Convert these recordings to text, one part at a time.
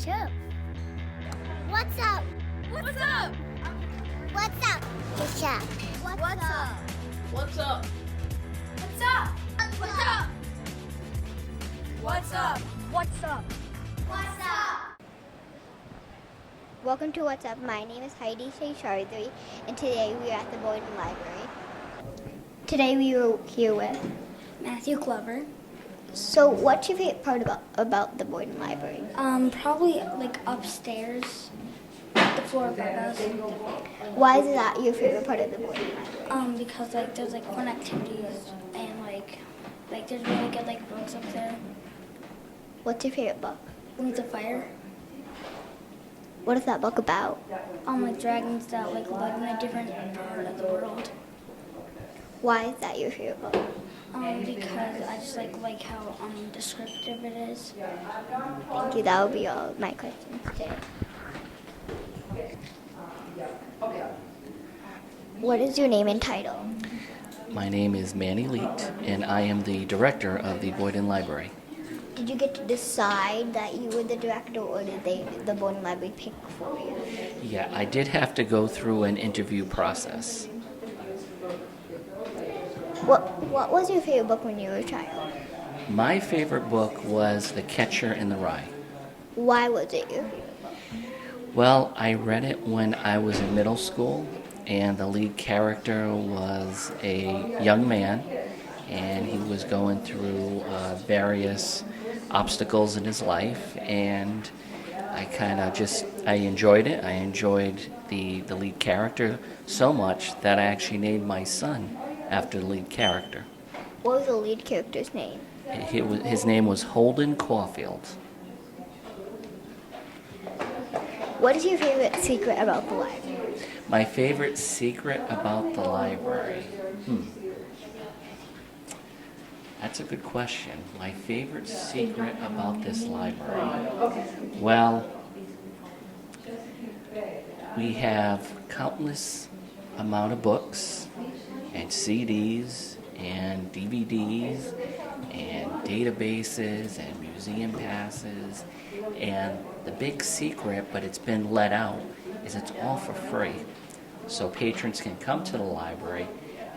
show. What's up? What's up? What's up? The show. What's up? What's up? What's up? What's up? What's up? What's up? What's up? Welcome to What's Up. My name is Heidi Shayshardri, and today we are at the Boyden Library. Today we are here with Matthew Glover. So, what's your favorite part about the Boyden Library? Probably like upstairs, the floor above us. Why is that your favorite part of the Boyden Library? Because like there's like fun activities and like there's really good like books up there. What's your favorite book? Wings of Fire. What is that book about? Like dragons that like live in a different part of the world. Why is that your favorite book? Because I just like how descriptive it is. Thank you. That will be all of my questions today. What is your name and title? My name is Manny Leet, and I am the director of the Boyden Library. Did you get to decide that you were the director, or did the Boyden Library pick for you? Yeah, I did have to go through an interview process. What was your favorite book when you were a child? My favorite book was The Catcher in the Rye. Why was it your favorite book? Well, I read it when I was in middle school, and the lead character was a young man, and he was going through various obstacles in his life, and I enjoyed it. I enjoyed the lead character so much that I actually named my son after the lead character. What was the lead character's name? His name was Holden Caulfield. What is your favorite secret about the library? My favorite secret about the library? That's a good question. My favorite secret about this library? Well, we have countless amount of books and CDs and DVDs and databases and museum passes, and the big secret, but it's been let out, is it's all for free. So patrons can come to the library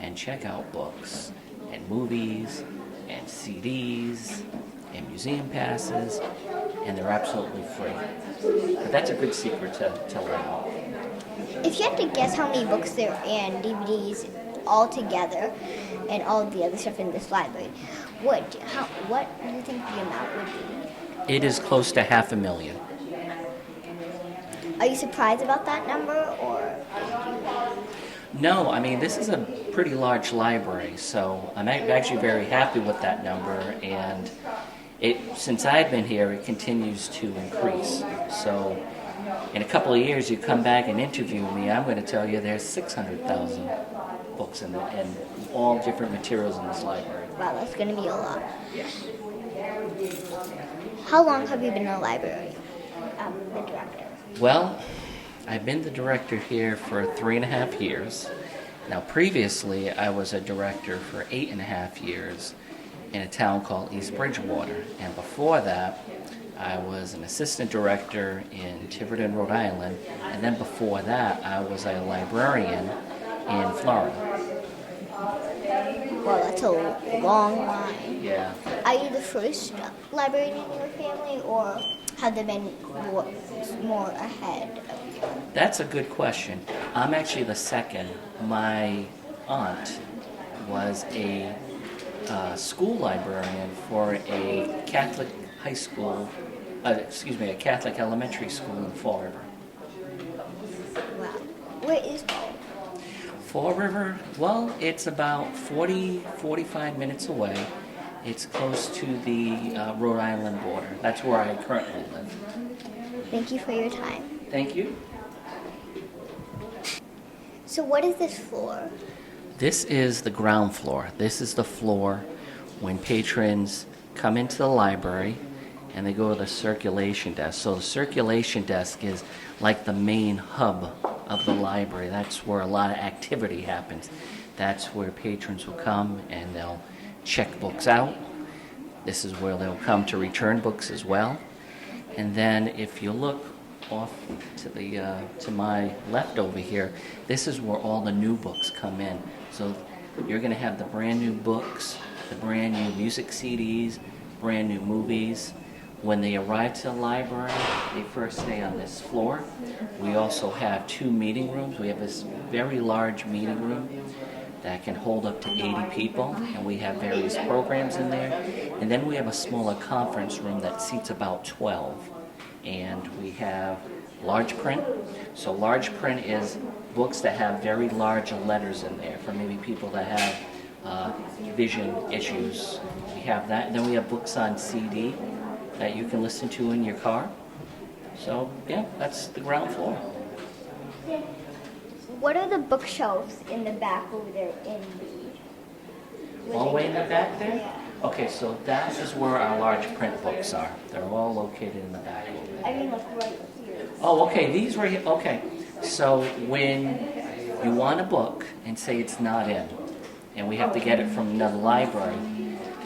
and check out books and movies and CDs and museum passes, and they're absolutely free. But that's a good secret to let out. If you had to guess how many books there are and DVDs all together and all the other stuff in this library, what do you think the amount would be? It is close to 500,000. Are you surprised about that number, or? No, I mean, this is a pretty large library, so I'm actually very happy with that number, and since I've been here, it continues to increase. So in a couple of years, you come back and interview me, I'm going to tell you there's 600,000 books and all different materials in this library. Wow, that's going to be a lot. How long have you been in the library, the director? Well, I've been the director here for 3.5 years. Now, previously, I was a director for 8.5 years in a town called East Bridgewater. And before that, I was an assistant director in Tiverton, Rhode Island. And then before that, I was a librarian in Florida. Well, that's a long line. Yeah. Are you the first librarian in your family, or have there been more ahead of you? That's a good question. I'm actually the second. My aunt was a school librarian for a Catholic high school, a Catholic elementary school in Fall River. Wow. Where is Fall? Fall River, well, it's about 45 minutes away. It's close to the Rhode Island border. That's where I currently live. Thank you for your time. Thank you. So what is this floor? This is the ground floor. This is the floor when patrons come into the library and they go to the circulation desk. So the circulation desk is like the main hub of the library. That's where a lot of activity happens. That's where patrons will come and they'll check books out. This is where they'll come to return books as well. And then if you look off to the to my left over here, this is where all the new books come in. So you're going to have the brand new books, the brand new music CDs, brand new movies. When they arrive to the library, they first stay on this floor. We also have 2 meeting rooms. We have this very large meeting room that can hold up to 80 people, and we have various programs in there. And then we have a smaller conference room that seats about 12. And we have large print. So large print is books that have very large letters in there for maybe people that have vision issues. We have that. And then we have books on CD that you can listen to in your car. So yeah, that's the ground floor. What are the bookshelves in the back over there in the... All the way in the back there? Okay, so that is where our large print books are. They're all located in the back over there. I mean, like right here. Oh, okay, these were here. Okay, so when you want a book and say it's not in, and we have to get it from another library,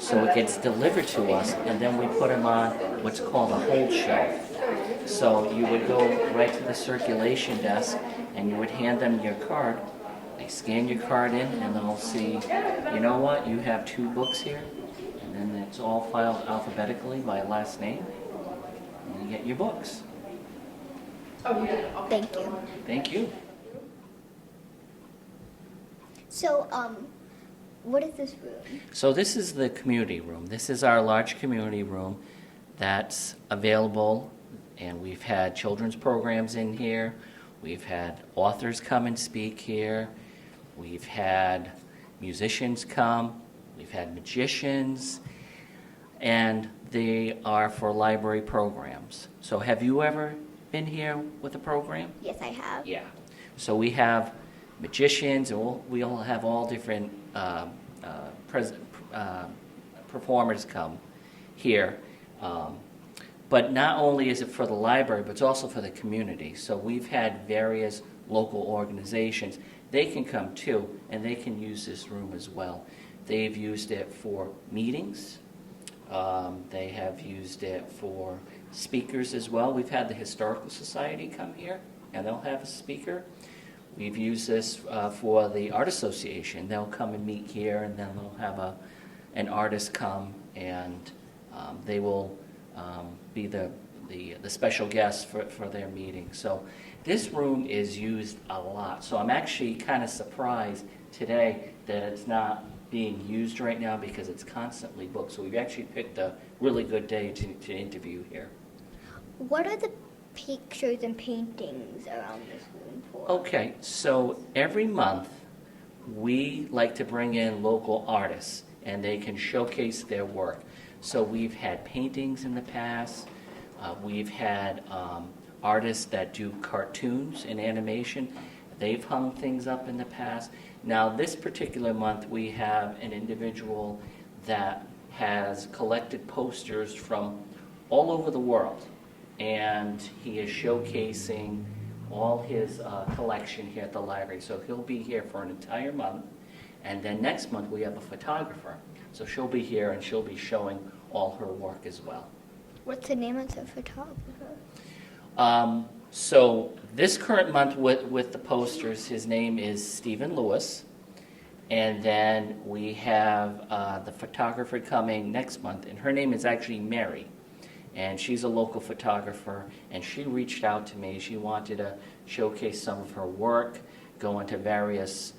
so it gets delivered to us, and then we put them on what's called a hold shelf. So you would go right to the circulation desk, and you would hand them your card. They scan your card in, and they'll see, you know what, you have 2 books here, and then it's all filed alphabetically by last name, and you get your books. Thank you. Thank you. So, what is this room? So this is the community room. This is our large community room that's available, and we've had children's programs in here. We've had authors come and speak here. We've had musicians come. We've had magicians, and they are for library programs. So have you ever been here with a program? Yes, I have. Yeah. So we have magicians, and we all have all different performers come here. But not only is it for the library, but it's also for the community. So we've had various local organizations. They can come too, and they can use this room as well. They've used it for meetings. They have used it for speakers as well. We've had the Historical Society come here, and they'll have a speaker. We've used this for the Art Association. They'll come and meet here, and then they'll have an artist come, and they will be the special guest for their meeting. So this room is used a lot. So I'm actually kind of surprised today that it's not being used right now because it's constantly booked. So we've actually picked a really good day to interview here. What are the pictures and paintings around this room for? Okay, so every month we like to bring in local artists, and they can showcase their work. So we've had paintings in the past. We've had artists that do cartoons and animation. They've hung things up in the past. Now this particular month we have an individual that has collected posters from all over the world, and he is showcasing all his collection here at the library. So he'll be here for an entire month, and then next month we have a photographer. So she'll be here and she'll be showing all her work as well. What's the name of the photographer? So this current month with the posters, his name is Stephen Lewis. And then we have the photographer coming next month, and her name is actually Mary. And she's a local photographer, and she reached out to me. She wanted to showcase some of her work, go into various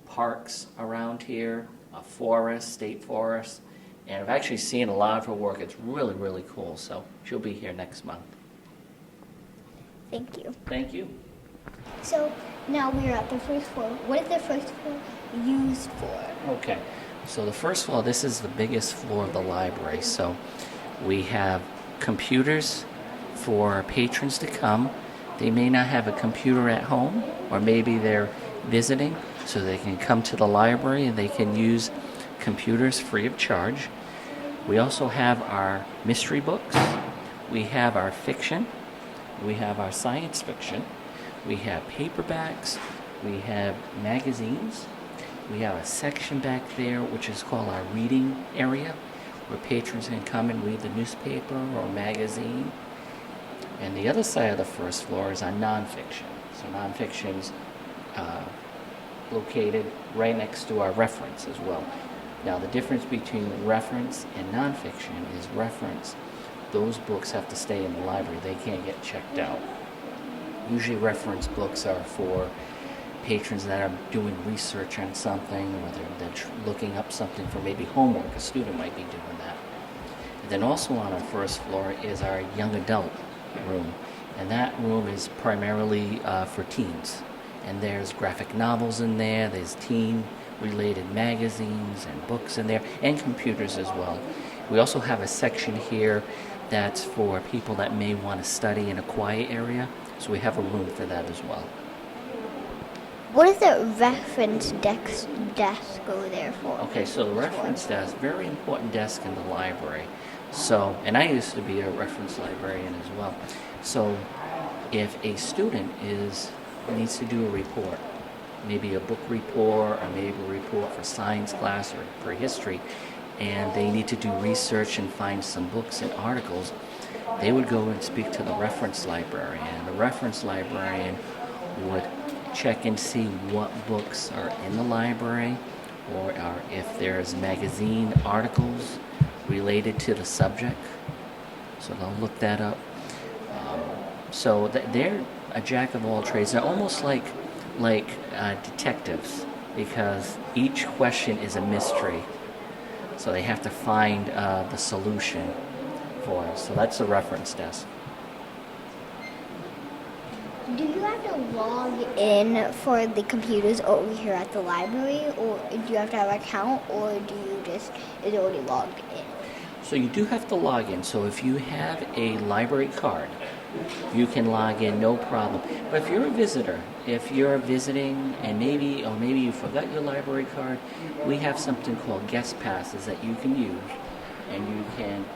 parks around here, forests, state forests. And I've actually seen a lot of her work. It's really, really cool. So she'll be here next month. Thank you. Thank you. So now we're at the first floor. What is the first floor used for? Okay, so the first floor, this is the biggest floor of the library. So we have computers for patrons to come. They may not have a computer at home, or maybe they're visiting, so they can come to the library and they can use computers free of charge. We also have our mystery books. We have our fiction. We have our science fiction. We have paperbacks. We have magazines. We have a section back there which is called our reading area. where patrons can come and read the newspaper or magazine. And the other side of the first floor is our nonfiction. So nonfiction's located right next to our reference as well. Now the difference between reference and nonfiction is reference. Those books have to stay in the library. They can't get checked out. Usually reference books are for patrons that are doing research on something, or they're looking up something for maybe homework. A student might be doing that. And then also on our first floor is our young adult room. And that room is primarily for teens. And there's graphic novels in there, there's teen-related magazines and books in there, and computers as well. We also have a section here that's for people that may want to study in a quiet area, so we have a room for that as well. What does the reference desk go there for? Okay, so the reference desk, very important desk in the library. So, and I used to be a reference librarian as well. So, if a student needs to do a report, maybe a book report, or maybe a report for science class or for history, and they need to do research and find some books and articles, they would go and speak to the reference librarian. And the reference librarian would check and see what books are in the library, or if there's magazine articles related to the subject. So they'll look that up. So they're a jack of all trades. They're almost like detectives, because each question is a mystery. So they have to find the solution for us. So that's the reference desk. Do you have to log in for the computers over here at the library, or do you have to have an account, or is it already logged in? So you do have to log in. So if you have a library card, you can log in, no problem. But if you're a visitor, if you're visiting and maybe you forgot your library card, we have something called guest passes that you can use, and you can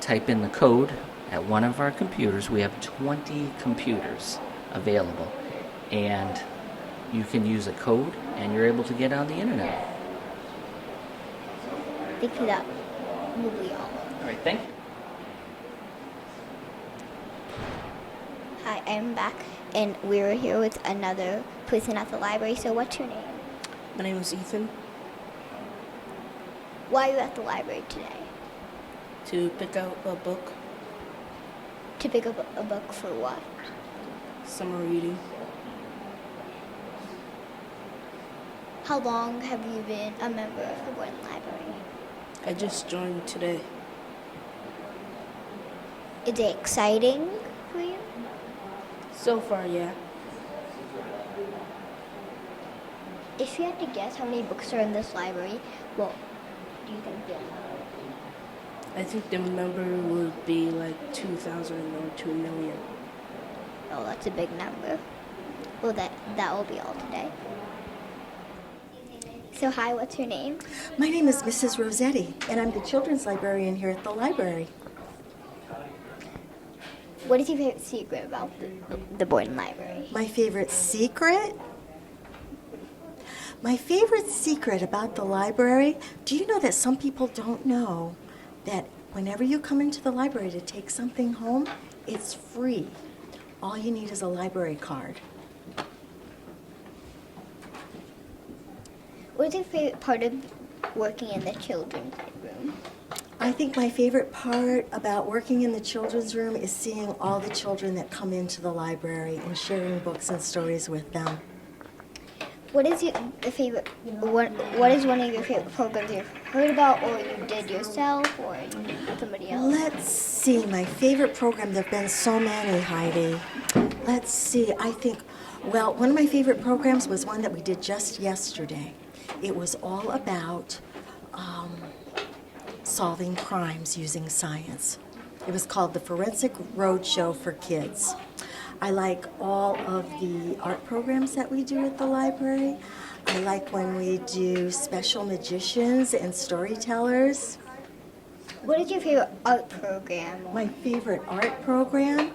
type in the code at one of our computers. We have 20 computers available, and you can use a code and you're able to get on the internet. Thank you, that will be all. All right, thank you. Hi, I'm back, and we're here with another person at the library. So what's your name? My name is Ethan. Why are you at the library today? To pick out a book, To pick up a book for what? summer reading. How long have you been a member of the Boyden Library? I just joined today. Is it exciting for you? So far, yeah. If you had to guess how many books are in this library, what do you think the number would be? I think the number would be like 2,000 or 2 million. Oh, that's a big number. Well, that will be all today. So hi, what's your name? My name is Mrs. Rossetti, and I'm the children's librarian here at the library. What is your favorite secret about the Boyden Library? My favorite secret? My favorite secret about the library, do you know that some people don't know that whenever you come into the library to take something home, it's free. All you need is a library card. What's your favorite part of working in the children's room? I think my favorite part about working in the children's room is seeing all the children that come into the library and sharing books and stories with them. What is what is one of your favorite programs you've heard about, or you did yourself, or you did somebody else? Let's see, my favorite program, there have been so many, Heidi. Let's see, I think, well, one of my favorite programs was one that we did just yesterday. It was all about solving crimes using science. It was called the Forensic Roadshow for Kids. I like all of the art programs that we do at the library. I like when we do special magicians and storytellers. What is your favorite art program? My favorite art program?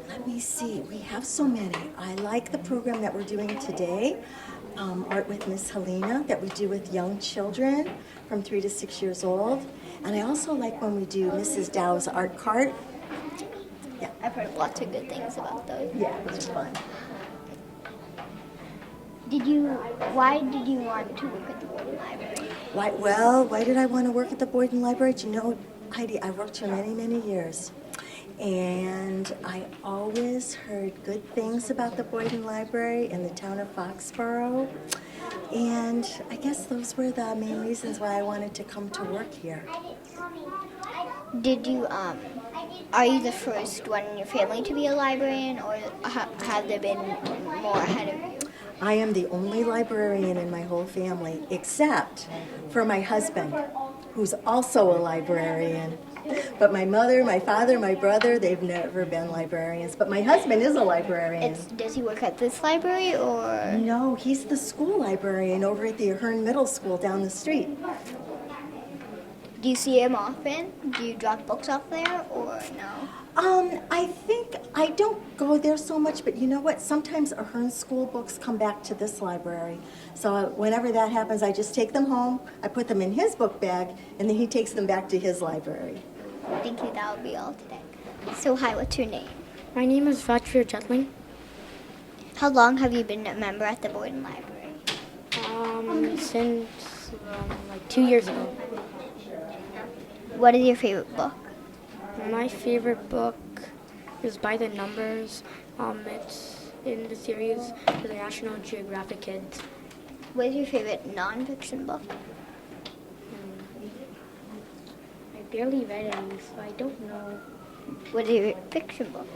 Let me see, we have so many. I like the program that we're doing today. art with Miss Helena that we do with young children from 3 to 6 years old. And I also like when we do Mrs. Dow's art cart. Yeah, I've heard lots of good things about those. yeah, it was fun. Why did you want to work at the Boyden Library? Why did I want to work at the Boyden Library? Do you know, Heidi, I worked here many, many years. And I always heard good things about the Boyden Library in the town of Foxborough. And I guess those were the main reasons why I wanted to come to work here. Are you the first one in your family to be a librarian, or have there been more ahead of you? I am the only librarian in my whole family, except for my husband, who's also a librarian. But my mother, my father, my brother, they've never been librarians. But my husband is a librarian. Does he work at this library, or? No, he's the school librarian over at the Ahern Middle School down the street. Do you see him often? Do you drop books off there, or no? I think I don't go there so much, but you know what? Sometimes Ahern school books come back to this library. So whenever that happens, I just take them home, I put them in his book bag, and then he takes them back to his library. Thank you, that will be all today. So hi, what's your name? My name is Vatria Jetling. How long have you been a member at the Boyden Library? Since like 2 years ago. What is your favorite book? My favorite book is By the Numbers. It's in the series for the National Geographic Kids. What is your favorite nonfiction book? I barely read any, so I don't know. What is your fiction book?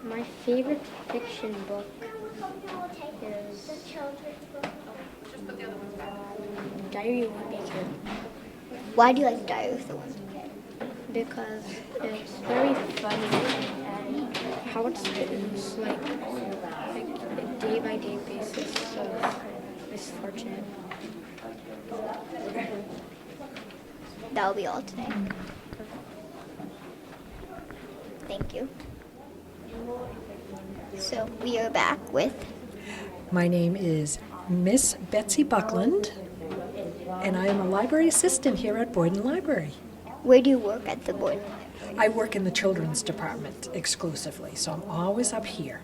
My favorite fiction book is Diary of a Wimpy Kid, Why do you like Diary of the Wimpy Kid? because it's very funny and how it's written is like a day-by-day basis of misfortune. That will be all today. Thank you. So we are back with My name is Miss Betsy Buckland, and I am a library assistant here at Boyden Library. where do you work at the Boyden Library? I work in the children's department exclusively, so I'm always up here.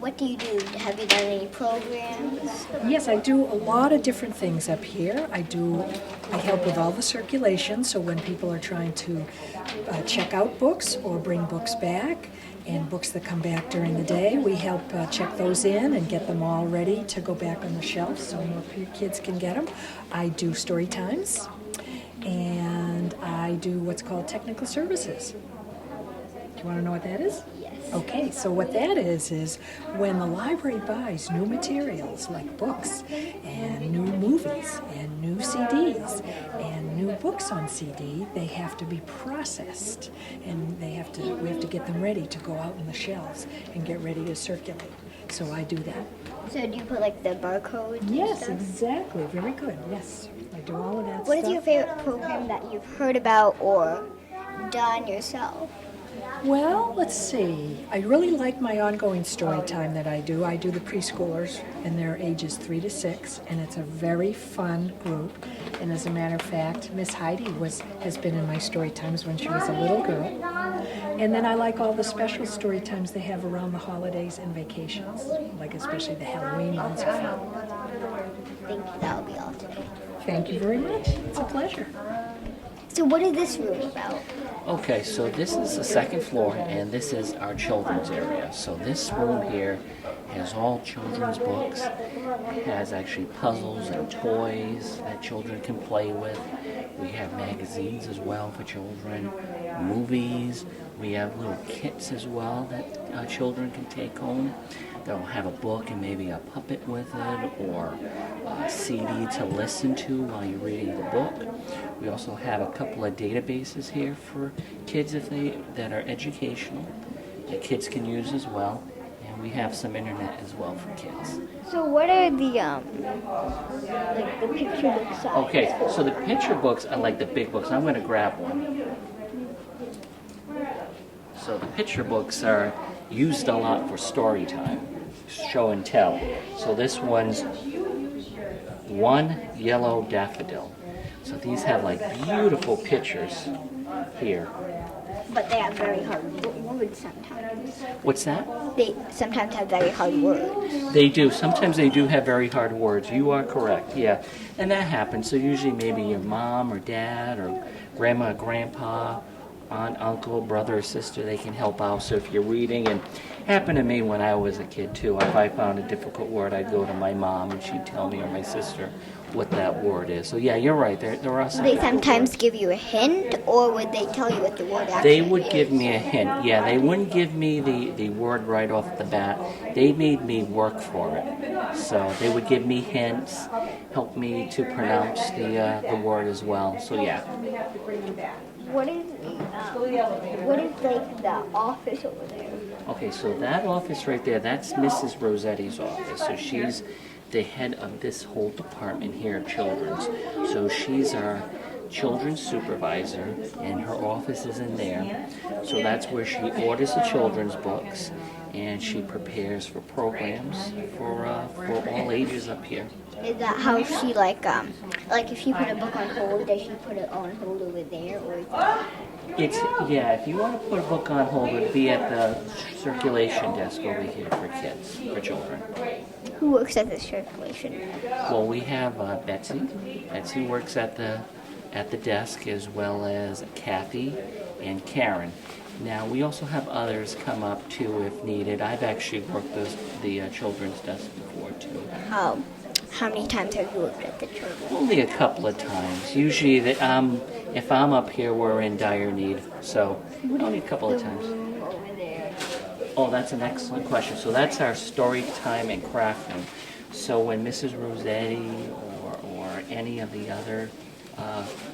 What do you do? Have you done any programs? Yes, I do a lot of different things up here. I help with all the circulation, so when people are trying to check out books or bring books back, and books that come back during the day, we help check those in and get them all ready to go back on the shelf so more kids can get them. I do story times, and I do what's called technical services. Do you want to know what that is? Yes. Okay, so what that is when the library buys new materials like books and new movies and new CDs and new books on CD, they have to be processed, and we have to get them ready to go out on the shelves and get ready to circulate. So I do that. So do you put like the barcodes? and Yes, stuff? exactly. Very good. Yes, I do all of that What stuff. is your favorite program that you've heard about or done yourself? Well, let's see. I really like my ongoing story time that I do. I do the preschoolers, and they're ages 3 to 6, and it's a very fun group. And as a matter of fact, Miss Heidi has been in my story times when she was a little girl. And then I like all the special story times they have around the holidays and vacations, like especially the Halloween ones are fun. Thank you. That will be all today. Thank you very much. It's a pleasure. So what is this room about? Okay, so this is the second floor, and this is our children's area. So this room here has all children's books. It has actually puzzles and toys that children can play with. We have magazines as well for children, movies. We have little kits as well that children can take home. They'll have a book and maybe a puppet with it, or a CD to listen to while you're reading the book. We also have a couple of databases here for kids that are educational that kids can use as well. And we have some internet as well for kids. So what are the like the picture book size? Okay, so the picture books are like the big books. I'm going to grab one. So the picture books are used a lot for story time. show and tell. So this one's One Yellow Daffodil. So these have like beautiful pictures here. But they have very hard words sometimes. What's that? They sometimes have very hard words. They do. Sometimes they do have very hard words. You are correct, yeah. And that happens. So usually maybe your mom or dad or grandma, grandpa, aunt, uncle, brother or sister, they can help out. So if you're reading, and happened to me when I was a kid too, if I found a difficult word, I'd go to my mom and she'd tell me, or my sister, what that word is. So yeah, you're right. There are some. They sometimes give you a hint, or would they tell you what the word actually They would is? give me a hint. Yeah, they wouldn't give me the word right off the bat. They made me work for it. So they would give me hints, help me to pronounce the word as well. So yeah. What is like the office over there? Okay, so that office right there, that's Mrs. Rossetti's office. So she's the head of this whole department here at Children's. So she's our children's supervisor, and her office is in there. So that's where she orders the children's books, and she prepares for programs for all ages up here. Is that how she like if you put a book on hold, does she put it on hold over there, or is that... It's, yeah, if you want to put a book on hold, it'd be at the circulation desk over here for kids, for children. Who works at the circulation? Well, we have Betsy. Betsy works at the desk, as well as Kathy and Karen. Now, we also have others come up too if needed. I've actually worked the children's desk before too. How many times have you worked at the children? Only a couple of times. Usually, if I'm up here, we're in dire need. So, only a couple of times. Over there. Oh, that's an excellent question. So that's our story time and craft room. So when Mrs. Rossetti or any of the other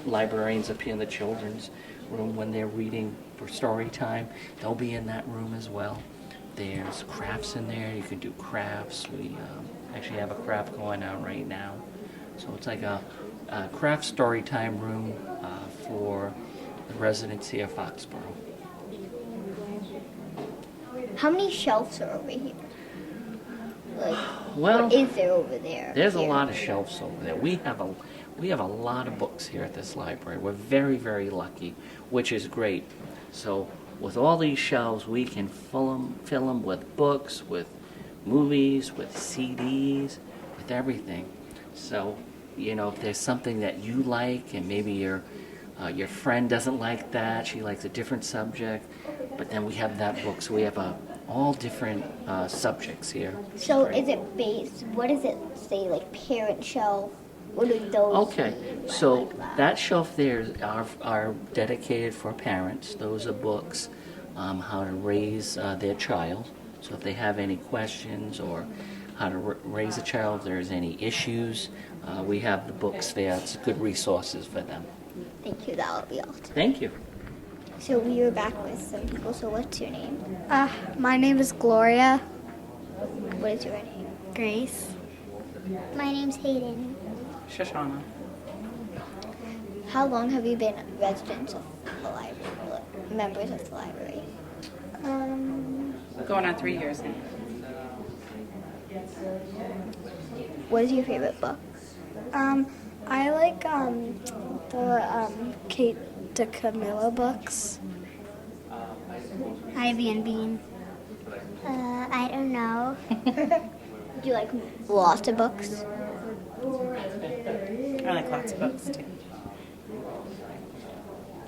librarians up here in the children's room, when they're reading for story time, they'll be in that room as well. There's crafts in there. You can do crafts. We actually have a craft going on right now. So it's like a craft story time room for the residents here of Foxboro. How many shelves are over here? Like, Well, what is there over there? there's a here? lot of shelves over there. We have a lot of books here at this library. We're very, very lucky, which is great. So with all these shelves, we can fill them with books, with movies, with CDs, with everything. So, if there's something that you like, and maybe your friend doesn't like that, she likes a different subject, but then we have that book. So we have all different subjects here. So Great. is it based? What does it say? Like parent shelf? What are those? Okay, mean? so Like that shelf there are dedicated for parents. Those are books, how to raise their child. So if they have any questions, or how to raise a child, if there's any issues, we have the books there. It's good resources for them. Thank you. That will be all. Thank you. So we are back with some people. So what's your name? My name is Gloria. What is your name? Grace. My name's Hayden. Shoshana. How long have you been residents of the library, members of the library? Going on 3 years now. What is your favorite book? I like the Kate DeCamilla books. Ivy and Bean. I don't know. Do you like lots of books? I like lots of books too.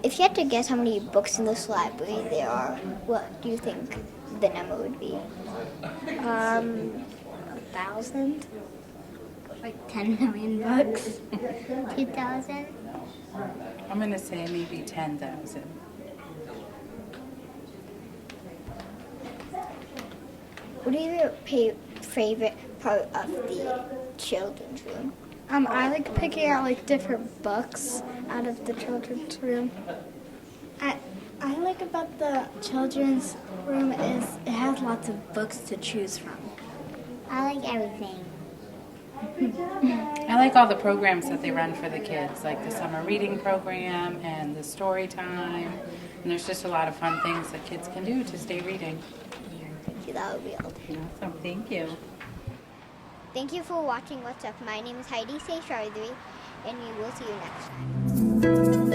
If you had to guess how many books in this library there are, what do you think the number would be? 1,000. Like 10 million books. 2,000. I'm going to say maybe 10,000. What is your favorite part of the children's room? I like picking out like different books out of the children's room. I like about the children's room is it has lots of books to choose from. I like everything. I like all the programs that they run for the kids, like the summer reading program and the story time. And there's just a lot of fun things that kids can do to stay reading. So that would be all. Awesome, thank you. Thank you for watching What's Up. My name is Heidi St. Chaudhry, and we will see you next time.